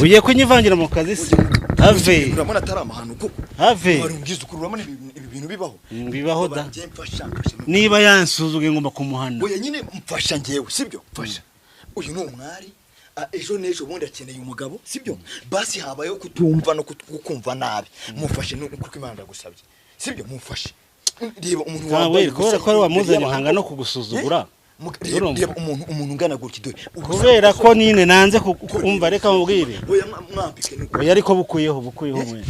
ugiye kunyivangira mu kazi se have urabona atari amahano kuko have warungize ukuri urabona ibi bintu bibaho da niba yansuzuge ngomba kumuhana oya nyine mfasha ngewe sibyo mfasha uyu ni umwari ejo nejo bundi akeneye umugabo sibyo basi habayo kutumva no kukumva nabi mufashe kuko Imana ndagusabye sibyo mufashe reba umuntu wambaye ko wamuzanye hanga no kugusuzugura reba umuntu ungana gutya dore kubera ko nine nanze kumva reka mubwire oya mwambike oya ariko bukuyeho mwe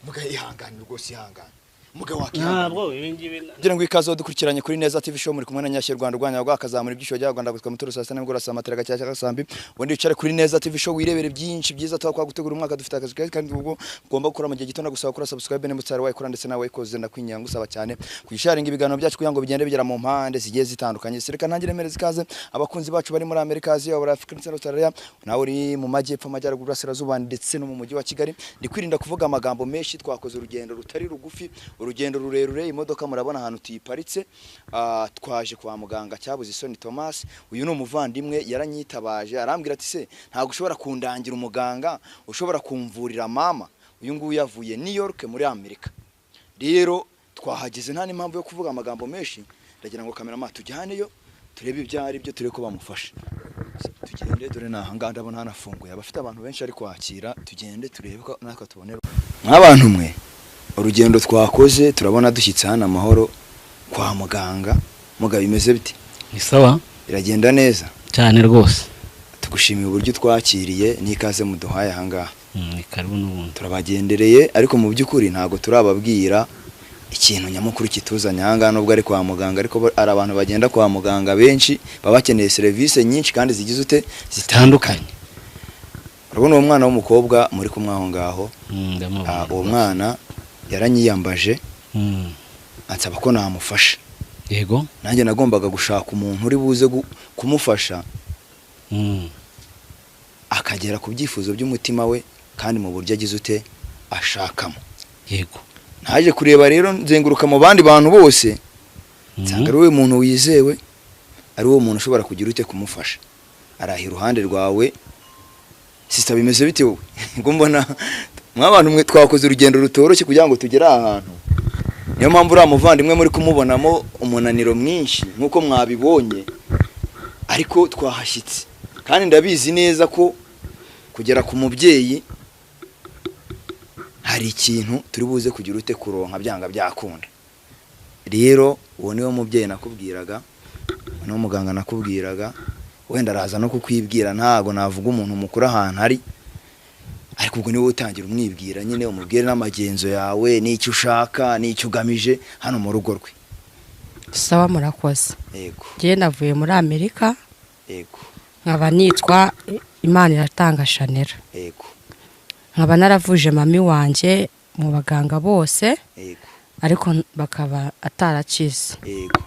muga ihangane rwose ihangane muga ntabwo ibingibi ngira ngo ikazo dukurikiranye kuri Neza TV show muri kumwe na Nyashye Rwanda rwanya rwakazamura ibyisho bya Rwanda gutwa mutoro saa 7 ngora saa matera cyacya gasambi ubundi wicare kuri Neza TV show wirebere byinshi byiza twakwa gutegura umwaka dufite akazi kandi ubwo ugomba gukora mu gihe gito ndagusaba kuri subscribe ne mutsara wayi kora ndetse nawe ikoze ndakwinyanga usaba cyane kwisharinga ibiganiro byacu kugira ngo bigende bigera mu mpande zigiye zitandukanye sereka ntangire mereza ikaze abakunzi bacu bari muri Amerika Asia muri Africa ndetse n'Australia nawe uri mu majyepfo amajyaruguru Burasirazuba ndetse no mu mujyi wa Kigali ndi kwirinda kuvuga amagambo menshi twakoze urugendo rutari rugufi urugendo rurerure imodoka murabona ahantu tuyiparitse twaje kwa muganga cyabuze isoni Thomas uyu no muvandimwe yaranyitabaje arambwira ati se ntago ushobora kundangira umuganga ushobora kumvurira mama uyu nguyu yavuye New York muri Amerika rero twahageze nta n'impamvu yo kuvuga amagambo menshi ndagira ngo cameraman tujyaneyo turebe ibyari byo tureko bamufasha tugende dore nahanga ndabona hanafunguye abafite abantu benshi ari kwakira tugende turebe ko natwe tubonera nk'abantu mwe urugendo twakoze turabona dushyitse hano amahoro kwa muganga muga bimeze biti ni sawa iragenda neza cyane rwose tugushimiye uburyo twakiriye n'ikaze muduhaye ahangaha ni karibu n'ubundi turabagendereye ariko mu by'ukuri ntago turababwira ikintu nyamukuru kituzanya ahangaha nubwo ari kwa muganga ariko ari abantu bagenda kwa muganga benshi baba bakeneye serivisi nyinshi kandi zigize ute zitandukanye urabona uwo mwana w'umukobwa muri kumwaho ngaho uwo mwana yaranyiyambaje ansaba ko namufasha yego nanjye nagombaga gushaka umuntu uri buze kumufasha akagera ku byifuzo by'umutima we kandi mu buryo agize ute ashakamo yego naje kureba rero nzenguruka mu bandi bantu bose nsanga ari we muntu wizewe ari wo muntu ushobora kugira ute kumufasha arahi iruhande rwawe sista bimeze bite wowe ngo mbona mwabantu mwe twakoze urugendo rutoroshye kugira ngo tugere ahantu niyo mpamvu uri amuvandimwe muri kumubonamo umunaniro mwinshi nkuko mwabibonye ariko twahashyitse kandi ndabizi neza ko kugera ku mubyeyi hari ikintu turi buze kugira ute kuronka byanga byakunda rero uwo niwe mubyeyi nakubwiraga no muganga nakubwiraga wenda araza no kukwibwira ntago navuga umuntu mukuru ahantu ari ariko ubwo niwe utangira umwibwira nyine umubwire n'amagenzo yawe n'icyo ushaka n'icyo ugamije hano mu rugo rwe sawa murakoze yego je navuye muri Amerika yego nkaba nitwa Imana iratanga Shanera yego nkaba naravuje mami wanje mu baganga bose yego ariko bakaba atarakize yego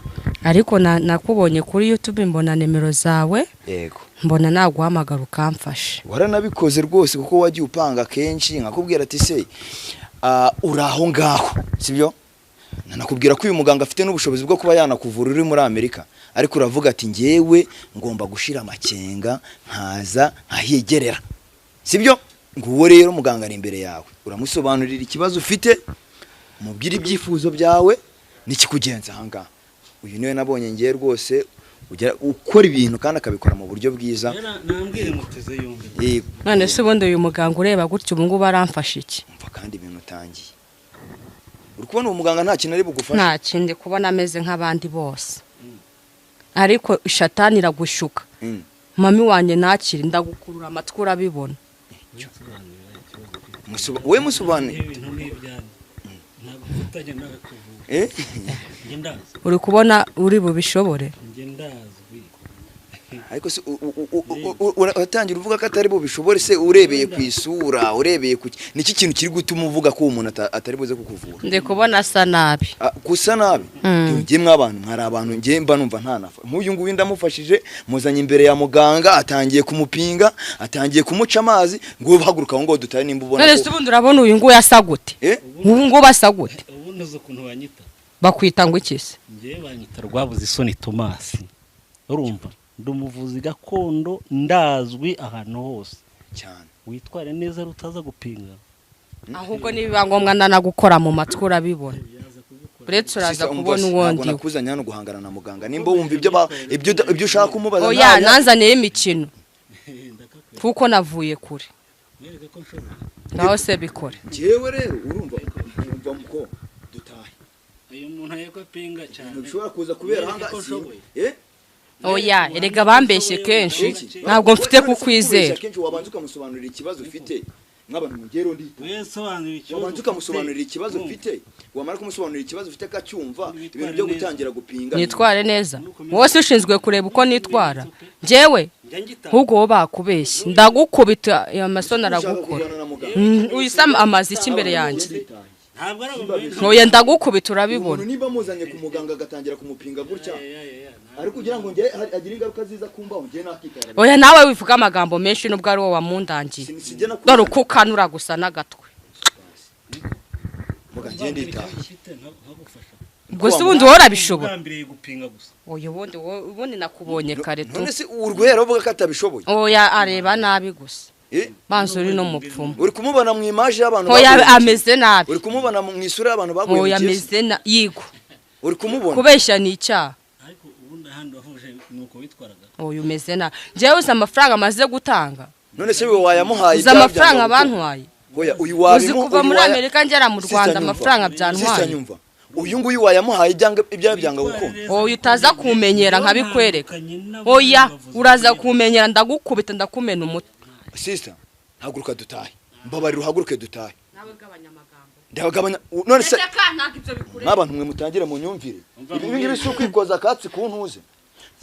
ariko nakubonye kuri YouTube mbona nimero zawe yego mbona naguhamagara ukamfasha waranabikoze rwose kuko wagiye upanga kenshi nkakubwira ati se uraho ngaho sibyo nanakubwira ko uyu muganga afite n'ubushobozi bwo kuba yanakuvura uri muri Amerika ariko uravuga ati ngewe ngomba gushira amakenga nkaza nkahigerera sibyo nguwo rero muganga ari imbere yawe uramusobanurira ikibazo ufite mubwira ibyifuzo byawe n'ikikugenza ahangaha uyu niwe nabonye ngiye rwose ukora ibintu kandi akabikora mu buryo bwiza nambwire muteze yumve none se ubundi uyu muganga ureba gutyo ubu ngubu aramfasha iki umva kandi ibintu utangiye uri kubona uwo muganga nta kintu ari bugufasha nta kindi kubona ameze nk'abandi bose ariko shatani iragushuka mami wanjye nakiri ndagukurura amatwi urabibona we musobanure ibintu n'ibyane ntabwo utajya nagakuvuga uri kubona uri bubishobore ariko se uratangira uvuga ko atari bubishobore se urebeye ku isura urebeye ku niki kintu kiri gutuma uvuga ko umuntu atari buze kukuvura nde kubona asa nabi gusa nabi ngiye mwabantu nkari abantu ngiye mba numva ntanafa nk'uyu nguyu ndamufashije muzanye imbere ya muganga atangiye kumupinga atangiye kumuca amazi ngo bahaguruka ngo dutaye nimba ubona none se ubundi urabona uyu nguyu asagute ubu ngo basagute ubundi zo kuntu banyita bakwita ngo ikise ngiye banyita rwabuze isoni Thomas urumva ndumuvuzi gakondo ndazwi ahantu hose cyane witware neza rutaza gupinga ahubwo nibiba ngombwa ndanagukora mu matwi urabibona uretse uraza kubona uwondi ntabwo nakuzanye hano guhangana na muganga nimba wumva ibyo ushaka kumubaza oya nanzaniye imikino kuko navuye kure naho se bikore jewe rero urumva muko dutahe uyu muntu ayeko pinga cyane ushobora kuza kubera hanga oya erega bambeshye kenshi ntabwo mfite kukwizera kenshi wabanza ukamusobanurira ikibazo ufite nk'abantu mugero ndita wabanza ukamusobanurira ikibazo ufite wamara kumusobanurira ikibazo ufite akacyumva ibintu byo gutangira gupinga nitware neza wose ushinzwe kureba uko nitwara njyewe ahubwo wo bakubeshye ndagukubita amasoni aragukora uyisama amazi iki imbere yanjye oya ndagukubita urabibona niba muzanye ku muganga agatangira kumupinga gutya ariko kugira ngo nge agira ingaruka ziza kumba nge nakitara oya nawe wivuga amagambo menshi nubwo ari wo wamundangiye dore uko ukanura gusa n'agatwe muganga ndita ubwo se ubundi wowe urabishobora oya ubundi nakubonye kare tu none se urwera uvuga ko atabishoboye oya areba nabi gusa manzo uri no mupfumu uri kumubona mu image y'abantu oya ameze nabi uri kumubona mu isura y'abantu baguye oya ameze na yigo uri kumubona kubeshya ni icyaha ariko ubundi handi wavuje nuko witwaraga oya umeze nabi njyewe uzi amafaranga amaze gutanga none se we wayamuhaye uzi amafaranga bantwaye oya uyu wabi uzi kuva muri Amerika ngera mu Rwanda amafaranga byantwaye uyu nguyu wayamuhaye ibya byanga gukunda oya utaza kumenyera nkabikwereka oya uraza kumenyera ndagukubita ndakumena umuti sister haguruka dutahe mbabarira uhaguruke dutahe nawe gabanya amagambo ndabagabanya none se ntabwo ibyo bikureba n'abantu mwe mutangire mu nyumvire ibi ngibi si ukwikoza katsi kuntuze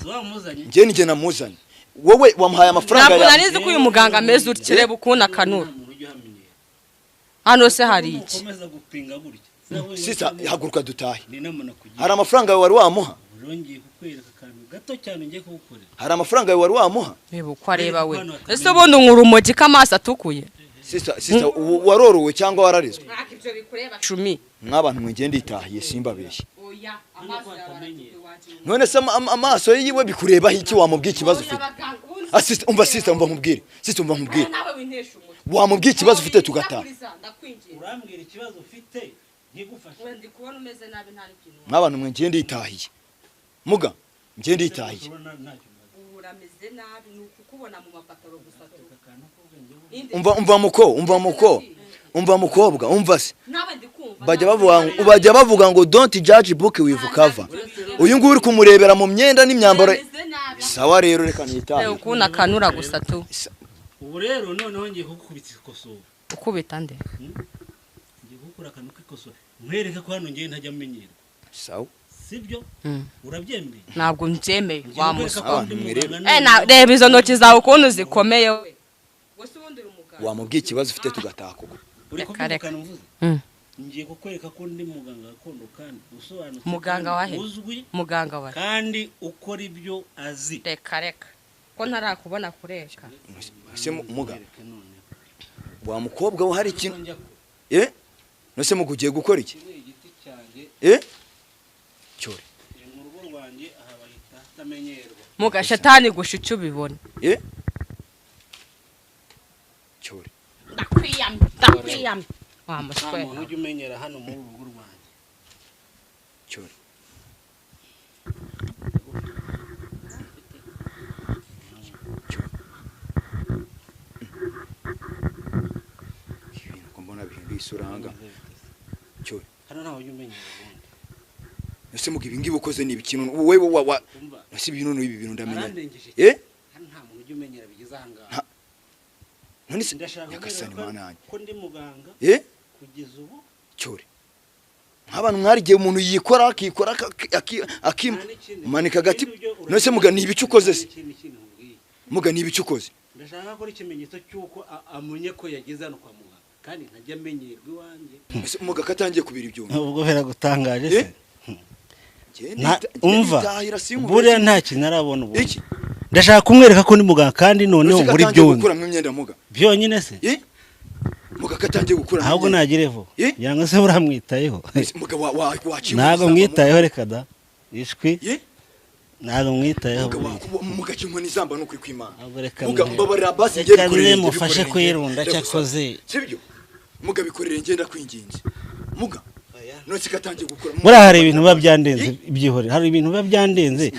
wamuzanye nge namuzanye wowe wamuhaye amafaranga ntabwo narizi ko uyu muganga ameze utyo reba ukuntu akanura hano se hari iki ukomeza gupinga gutya sister haguruka dutahe hari amafaranga wari wamuha urongeye kukwereka akantu gato cyane ngiye kugukorera hari amafaranga wari wamuha reba uko areba we ese ubundi nkura umogi k'amaso atukuye sister warorowe cyangwa wararizwe ntabwo ibyo bikureba 10 nk'abantu mwe ngende itahiye simbabeshye oya amaso none se amaso yiwe bikurebaho iki wamubwiye ikibazo ufite assist umva sister umva nkubwire sister umva nkubwire wamubwiye ikibazo ufite tugataha urambwira ikibazo ufite nkigufasha wendi kubona umeze nabi nta n'ikintu nk'abantu mwe ngende itahiye muga ngende itahiye urameze nabi nukukubona mu mapataro gusa umva mukobwa umva se nawe ndikumva bajya bavuga ngo don't judge book with cover uyu nguyu uri kumurebera mu myenda n'imyambaro sawa rero reka nitahe ukuna kanura gusa tu ubu rero noneho ngiye kugukubita ikoso ukubita nde ngiye gukura akantu k'ikoso nkwereke ko hano ngiye ntajya menyerwa sawa sibyo urabyemeye ntabwo mbyemeye wa muswa na reba izo ntoki zawe ukuntu zikomeye we wese ubundi uri muganga wamubwiye ikibazo ufite tugataha kuko uri kubyukana mvuze ngiye kukwereka ko ndi muganga gakondo kandi usobanutse muganga wahe uzwi muganga wahe kandi ukora ibyo azi reka ko ntarakubona kureka se muga wa mukobwa wo hari ikintu nose mugugiye gukora iki cyore mu rugo rwanjye aha bahita tamenyerwa muga shatani gusha icyo ubibona cyore ndakwiyamye wa muswe umuntu ujya umenyera hano mu rugo rwanjye cyore mbona bihinduye isura hanga cyore hano ntawe ujya umenyera ubundi ese muga ibingibi ukoze ni ikintu wewe nasi ibintu ibi bintu ndamenya hano nta muntu ujya umenyera bigeze ahangaha none se ndashaka yakasani mananye ko ndi muganga kugeza ubu cyore nk'abantu mwarigiye umuntu yikora akikora akimanika gati none se muga ni ibicu ukoze se muga ni ibicu ukoze ndashaka ko ikimenyetso cyuko amenye ko yageze hano kwa muganga kandi ntajya amenyerwa iwanjye muga katangiye kubira ibyo ubwo biragutangaje se umva buriya nta kintu arabona ubu ndashaka kumwereka ko ndi muganga kandi noneho muri byonyine byonyine se muga katangiye gukura ahubwo nagirevo yanga se uramwitayeho ntabwo mwitayeho reka da ishwi ntabwo mwitayeho mugaca inkoni zamba no kuri kwimana reka mugababarira basi ngiye bikorera mufashe kwirunda cyakoze sibyo muga bikorera ngenda kwinginze muga none sikatangiye gukora muri hari ibintu biba byandenze ibyihore hari ibintu biba byandenze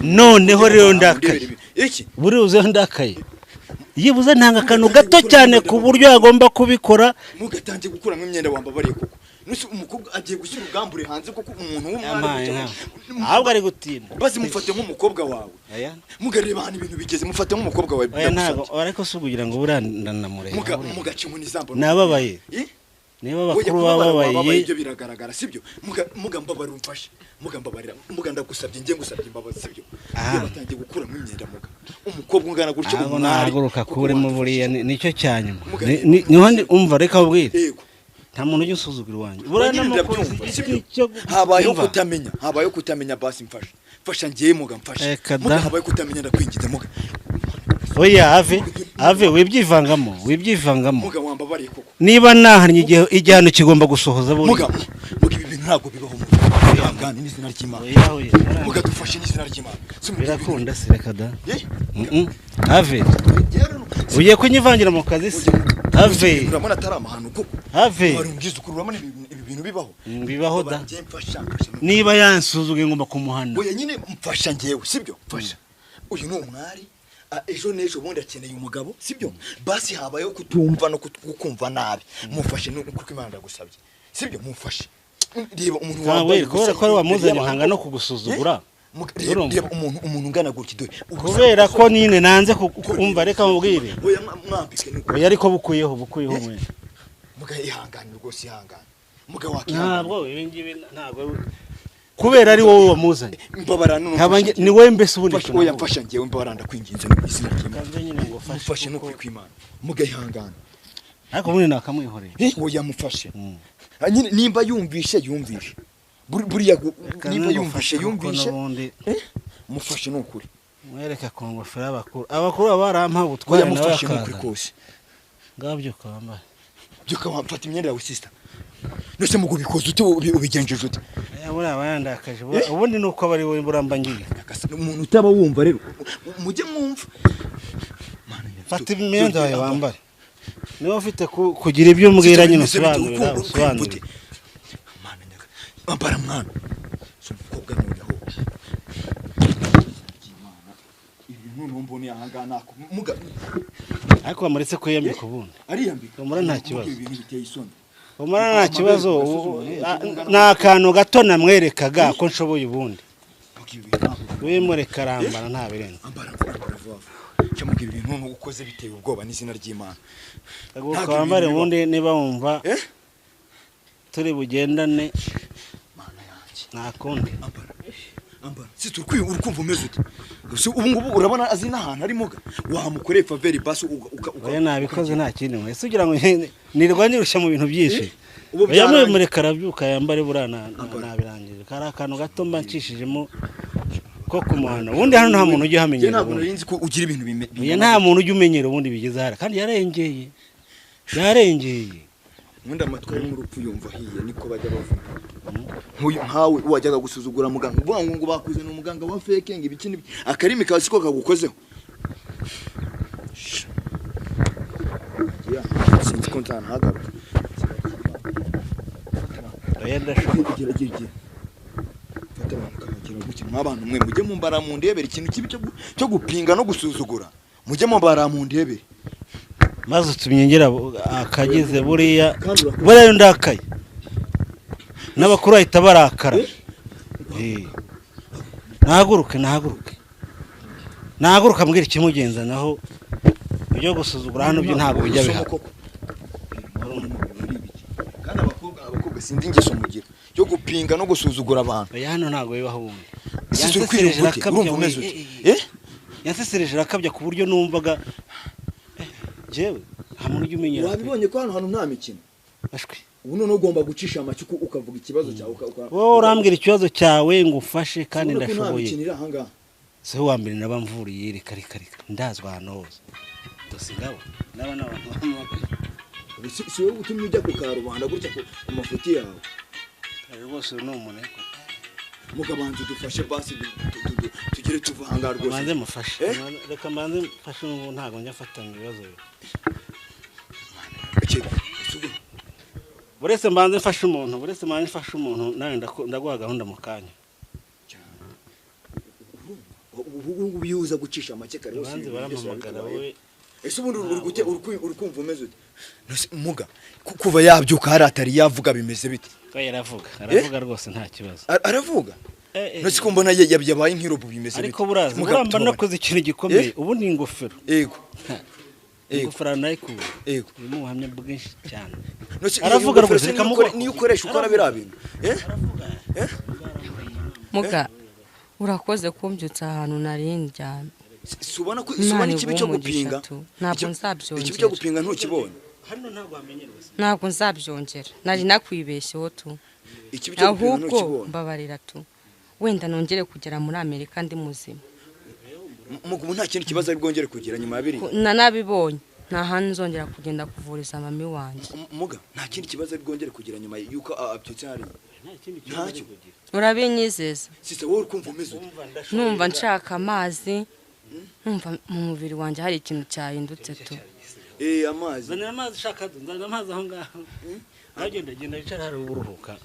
noneho rero ndakaye iki buri uze ndakaye yibuze ntanga kantu gato cyane ku buryo yagomba kubikora mugatangiye gukuramo imyenda wambabariye koko nusi umukobwa agiye gushyira ugambure hanze koko umuntu w'umwari ahubwo ari gutinda basi mufate nk'umukobwa wawe mugareba hano ibintu bigeze mufate nk'umukobwa wawe ntago ariko se kugira ngo burandanamure mugaca inkoni zamba nababaye niba bakuru bababaye ibyo biragaragara sibyo mugambabara umfashe mugambabarira ndagusabye ngiye ngusabye imbabazi sibyo batangiye gukuramo imyenda muga umukobwa ungana gutyo nahaguruka kuremo buriya nicyo cyanyuma niho umva reka ubwire nta muntu ujya usuzugura iwanjye habayeho kutamenya basi mfasha ngiye muga mfasha habayeho kutamenya ndakwingize muga oya ave wibyivangamo muga wambabariye koko niba nahanye igihano kigomba gusohoza muga ibi bintu ntabwo bibaho muga n'izina ry'Imana muga dufashe n'izina ry'Imana birakunda se reka da ave ugiye kunyivangira mu kazi se ave urabona atari amahano koko ave warumgize ukuri urabona ibi bintu bibaho da niba yansuzuguye ngomba kumuhana oya nyine mfasha ngewe sibyo mfasha uyu ni umwari ejo n'ejo bundi akeneye umugabo sibyo basi habayeho kutumva no kukumva nabi mufashe kuko Imana ndagusabye sibyo mufashe reba umuntu wambaye kubera ko ari wamuzanye hanga no kugusuzugura reba umuntu ungana gutya dore kubera ko nine nanze kumva reka mubwire oya mwambike oya ariko bukuyeho mwe muga ihangane rwose ihangane muga wakihangane ntabwo ibingibi ntabwo kubera ari wowe wamuzanye mbabarana ni wowe mbese ubundi oya mfasha ngewe mbabaranda kwinginze no izina ry'Imana mufashe no kwimana muga ihangane ariko ubundi nakamwihoreye oya mufashe nyine nimba yumvishe buriya nimba yumvishe mufashe n'ukuri mwereka ku ngofero abakuru barampa butware nawe mufashe n'ukuri kose ngabyo kambaye byo kamfata imyenda yawe sister nose mugo bikoze ute ubigenjeje ute buriya barandakaje ubundi nuko abari wowe mburamba ngiye umuntu utaba wumva rero mujye mwumva fata imyenda yawe wambare niba ufite kugira ibyo umbwira nyine usobanurira ambara mwana so umukobwa noneho ibintu ntumbone ahangana muga ariko bamuretse ko yambika ubundi ariyambika umura nta kibazo ibintu biteye isoni umura nta kibazo nta kantu gato namwerekaga ko nshoboye ubundi wimureka arambara nta birenze ambara cyamubwira ibintu ukoze biteye ubwoba n'izina ry'Imana ukambare ubundi niba wumva turi bugendane mana yanjye nakundi ambara si turukwiye urukumva umeze ute ubu ngubu urabona azi n'ahantu arimo wamukoreye faveri basi oya nabikoze nta kindi mwese ugira ngo nirwanirusha mu bintu byinshi yamureka arabyuka yambare burana nabirangije kari akantu gato mba ncishijemo ko kumuhana ubundi hano nta muntu ujya hamenyera ntabwo narinzi ko ugira ibintu bimeze nta muntu ujya umenyera ubundi bigeze hara kandi yarengeye Mwenda amatwi y'urupfu yumva hiye niko bajya bavuga nkuyu nkawe wajyaga gusuzugura muganga uvuga ngo bakuze no muganga wa fake ngo ibiki akarimi kawe siko kagukozeho ya sinzi ko ntana hagaruka yenda shaka gira fatama mukagira gutya mwabantu mwe mujye mumbara mu ndebere ikintu kibi cyo gupinga no gusuzugura mujye mumbara mu ndebere maze tumyengera akagize buriya ndakaye n'abakuru ahita barakara nahaguruka mbwira ikimugenza naho ibyo gusuzugura hano byo ntabwo bijya biha kandi abakobwa sindi ingeso mugira yo gupinga no gusuzugura abantu hano ntabwo bibaho ubundi yansesereje rakabya ku buryo numvaga jewe hamwe ujye umenyera wabibonye ko hano nta mikino ashwe ubu none ugomba gucisha amacuku ukavuga ikibazo cyawe wowe urambwira ikibazo cyawe ngufashe kandi ndashoboye se wambere nabamvuriye reka ndazwa hano hose dosingabo n'abana si wowe utumye ujya ku karubanda gutya ku mafuti yawe rwose ni umuneko mugabanze dufashe basi tere tuvanga rwose manze mufashe reka manze mfashe ntago njya fatanya ibibazo buretse manze mfashe umuntu nawe ndaguha gahunda mu kanya ubu biyuza gucisha make kare yose banze baramamagara wowe ese ubundi uri kumva umeze ute muga kuva yabyuka hari atari yavuga bimeze bite aravuga rwose nta kibazo aravuga nose ko mbona yabaye nk'irobo bimeze bite ariko buraza uramba nakoze ikintu gikomeye ubu ni ingofero yego ingofero nayikuye yego mu buhamya bwinshi cyane aravuga rwose reka niyo ukoresha ukora biriya bintu muga urakoze kumbyutsa ahantu narindyamye subona ikibi cyo gupinga ntabwo nzabyongera ikibi cyo gupinga ntukibone hano ntabwo wamenyerwa ntabwo nzabyongera nari nakwibeshyeho tu ikibi cyo gupinga ntukibone ahubwo mbabarira tu wenda nongere kugera muri Amerika ndi muzima mugumu nta kintu kibazo ari bwongere kugira nyuma ya biri nabibonye nta hantu nzongera kugenda kuvuriza mami wanjye muga nta kintu kibazo ari bwongere kugira nyuma yuko abyutse hari ntacyo urabinyizeza sise wowe ukumva umeze numva nshaka amazi numva mu mubiri wanjye hari ikintu cyahindutse tu amazi zanira amazi shaka nzana amazi aho ngaho agenda yicara hari uburuhuka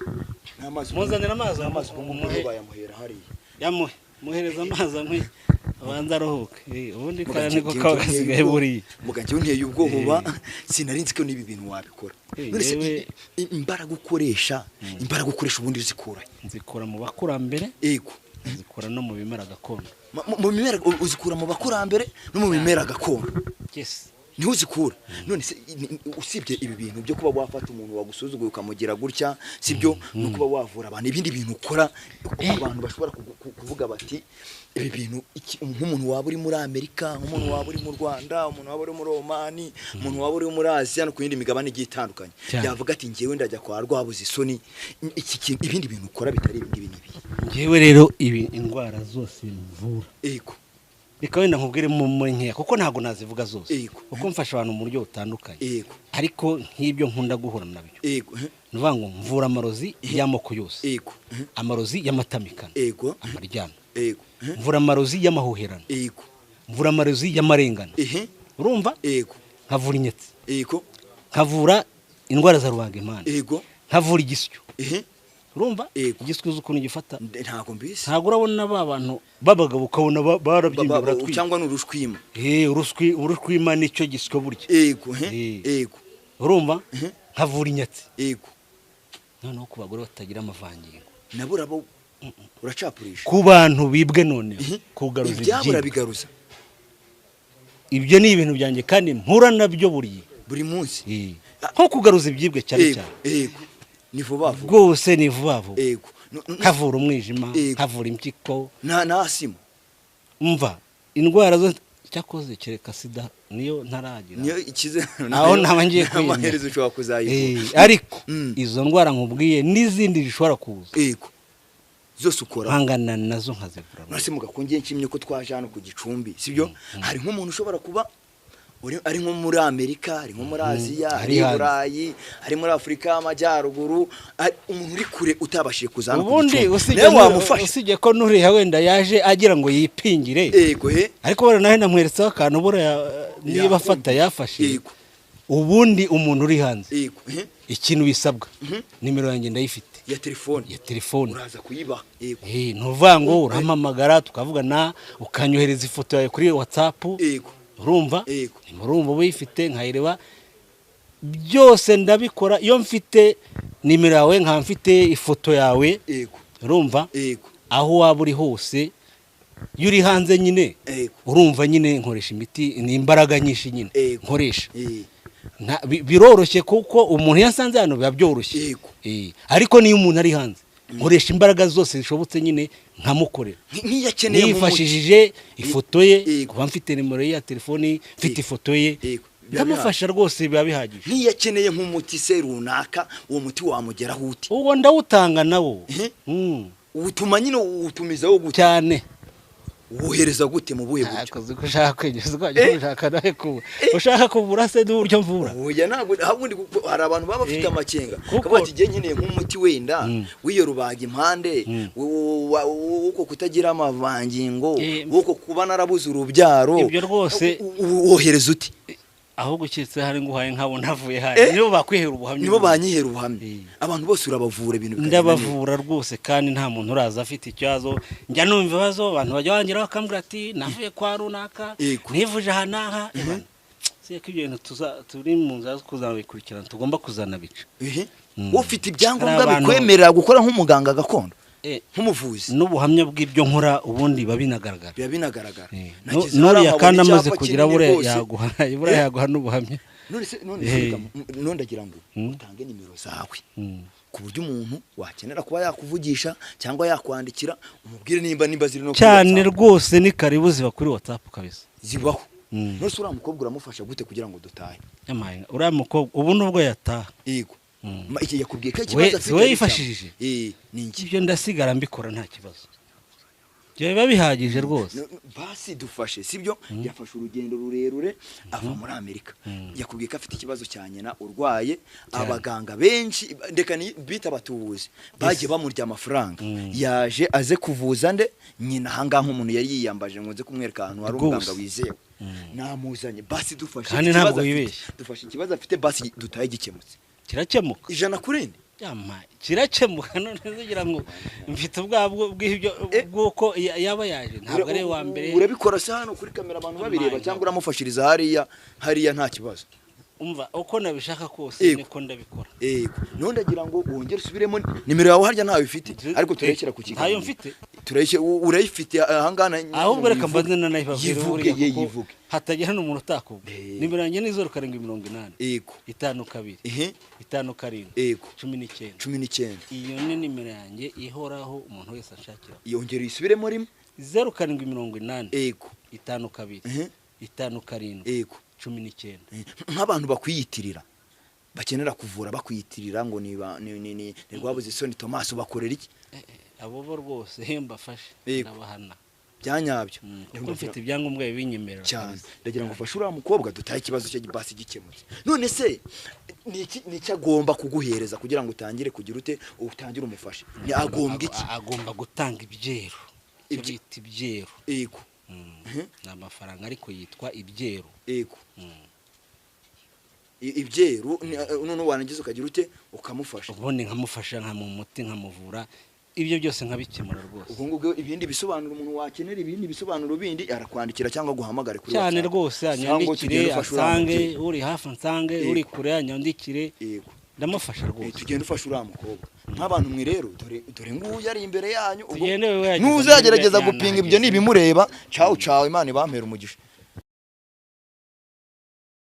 muzanira amazi umuhe bayamuhera hariya muhereza amazi amwe abanza aruhuke ubundi kandi niko kasigaye buriye muganje unteye ubwoba sinarinzi ko nibi bintu wabikora imbaraga ukoresha ubundi zikura mu bakurambere yego zikura no mu bimera gakondo mu bimera uzikura mu bakurambere no mu bimera gakondo yes niho uzikura none usibye ibi bintu byo kuba wafata umuntu wagusuzuguye ukamugira gutya sibyo no kuba wavura abantu ibindi bintu ukora abantu bashobora kuvuga bati ibi bintu nk'umuntu waba uri muri Amerika nk'umuntu waba uri mu Rwanda umuntu waba uri muri Omani umuntu waba uri muri Asia no ku yindi migabane igiye itandukanye yavuga ati ngewe ndajya kwa rwabuze isoni ibindi bintu ukora bitari ibi nibi ngewe rero ibi indwara zose mvura yego reka wenda nkubwire mu nkeya kuko ntago nazivuga zose kuko mfasha abantu mu buryo butandukanye ariko nk'ibyo nkunda guhura nabyo nuvuga ngo mvura amarozi y'amoko yose amarozi y'amatamikano amaryano mvura amarozi y'amahuherano mvura amarozi y'amarengano urumva nkavura inyetsi nkavura indwara za rubagimpande nkavura igisyo urumva igisyo ukuntu gifata ntago mbise ntago urabona bantu babagabo ukabona barabyimba baratwi cyangwa n'urushwima urushwima nicyo gisyo burya yego urumva nkavura inyatsi noneho ku bagore batagira amavangingo nabura bo uracapurisha ku bantu bibwe none kugaruza ibyabura bigaruza ibyo ni ibintu byanjye kandi mpura nabyo buri munsi nko kugaruza ibyibwe cyane yego ni vuba rwose ni vuba yego nkavura umwijima nkavura impyiko nasimo umva indwara zo cyakoze kereka sida niyo ntaragira niyo ikize naho ntabangiye amaherezo ushobora kuzayivuga ariko izo ndwara nkubwiye n'izindi zishobora kuza yego zose ukora hangana nazo nkazivura nasimuga ko ngiye nshimye ko twaje hano ku Gicumbi sibyo hari nk'umuntu ushobora kuba ari nko muri Amerika ari nko muri Asia ari Burayi ari muri Afrika y'Amajyaruguru umuntu uri kure utabashije kuzana ubundi usije ko nuriha wenda yaje agira ngo yipingire yego ariko bora nahe namweretseho akantu bora niba afata yafashe ubundi umuntu uri hanze yego ikintu bisabwa nimero yanjye ndayifite ya telefone uraza kuyiba yego ntuvango urahamagara tukavugana ukanyohereza ifoto yawe kuri WhatsApp yego urumva nimurumva uyifite nkayireba byose ndabikora iyo mfite nimero yawe nka mfite ifoto yawe urumva aho waba uri hose iyo uri hanze nyine urumva nyine nkoresha imiti ni imbaraga nyinshi nyine nkoresha biroroshye kuko umuntu yasanze hano biba byoroshye ariko niyo umuntu ari hanze nkoresha imbaraga zose zishobotse nyine nkamukorera nifashishije ifoto ye kuba mfite nimero ye ya telefoni mfite ifoto ye ndamufasha rwose biba bihagije niyakeneye nk'umuti se runaka uwo muti wamugeraho uti uwo ndawutanga nawo utuma nyine utumizaho gute cyane wohereza gute mu buhe buryo akoze ko ushaka kwinjiza ukajya ushaka nawe kuba ushaka kuvura se n'uburyo mvura oya ntabwo habundi hari abantu baba bafite amakenga kuko ati je nkeneye nk'umuti wenda wiyo rubaga impande uko kutagira amavangingo uko kuba narabuze urubyaro ibyo rwose wohereza uti aho gukitse hari nguhaye nkabo navuye hari nibo bakwihera ubuhamya nibo banyihera ubuhamya abantu bose urabavura ibintu ndabavura rwose kandi nta muntu uraza afite ikibazo njya numva ibibazo abantu bajya bangira bakambwira ati navuye kwa runaka nivuje aha n'aha se ko ibintu turi mu nzira zo kuzabikurikirana tugomba kuzana bica ufite ibyangombwa bikwemerera gukora nk'umuganga gakondo nk'umuvuzi n'ubuhamya bw'ibyo nkora ubundi babinagaragara nuriya kandi amaze kugira buriya yaguha n'ubuhamya none ndagira ngo utange nimero zawe ku buryo umuntu wakenera kuba yakuvugisha cyangwa yakwandikira umubwire nimba ziri no cyane rwose ni karibu ziba kuri WhatsApp kabisa zibaho nose uriya mukobwa uramufasha gute kugira ngo dutahe uriya mukobwa ubu nubwo yataha yego iki yakubwiye ko ikibazo afite we yifashishije ninki ibyo ndasigara mbikora nta kibazo byo biba bihagije rwose basi dufashe sibyo yafashe urugendo rurerure ava muri Amerika yakubwiye ko afite ikibazo cya nyina urwaye abaganga benshi ndeka bita batubuze bagiye bamurya amafaranga yaje aze kuvuza nde nyina hanga nk'umuntu yari yiyambaje ngo nze kumwereka ahantu hari umuganga wizewe namuzanye basi dufashe kandi ntabwo yibeshye dufashe ikibazo afite basi dutaye gikemutse kirakemuka ijana kurindi kirakemuka none zigira ngo mfite ubwabo bw'uko yaba yaje ntabwo ari wa mbere urabikora se hano kuri kamera abantu babireba cyangwa uramufashiriza hariya nta kibazo umva uko nabishaka kose niko ndabikora none ndagira ngo wongere usubiremo nimero yawe harya ntawe ufite ariko turekera ku kiganiro ntayo mfite urayifite ahangana ahubwo reka mbanze nanayibabwira yivuge hatagira n'umuntu utakubwa nimero yanjye ni 0780 52 57 19 iyo ni nimero yanjye ihoraho umuntu wese ashakira yongere isubiremo rimwe 0780 52 57 19 nk'abantu bakwiyitirira bakenera kuvura bakwiyitirira ngo ni rwabuze isoni Thomas bakorera iki abo bo rwose mbafashe nabahana byanyabyo kuko mfite ibyangombwa binyemerera cyane ndagira ngo ufashe uriya mukobwa dutaye ikibazo cye basi gikemutse none se niki agomba kuguhereza kugira ngo utangire kugira ute utangire umufashe ni agombwa iki agomba gutanga ibyero ibiti ibyero yego n'amafaranga ariko yitwa ibyero yego ibyero none wanagize ukagira ute ukamufasha ubundi nkamufasha nkamumuti nkamuvura ibyo byose nkabikemura rwose ubwo ngubwo ibindi bisobanuro umuntu wakenera ibindi bisobanuro bindi arakwandikira cyangwa guhamagara kuri cyane rwose anyandikire asange uri hafi nsange uri kure anyandikire yego ndamufasha rwose tugende ufasha uriya mukobwa nk'abantu mwe rero dore nguyu ari imbere yanyu tugendewe nuzagerageza gupinga ibyo nibimureba ciao ciao Imana ibampera umugisha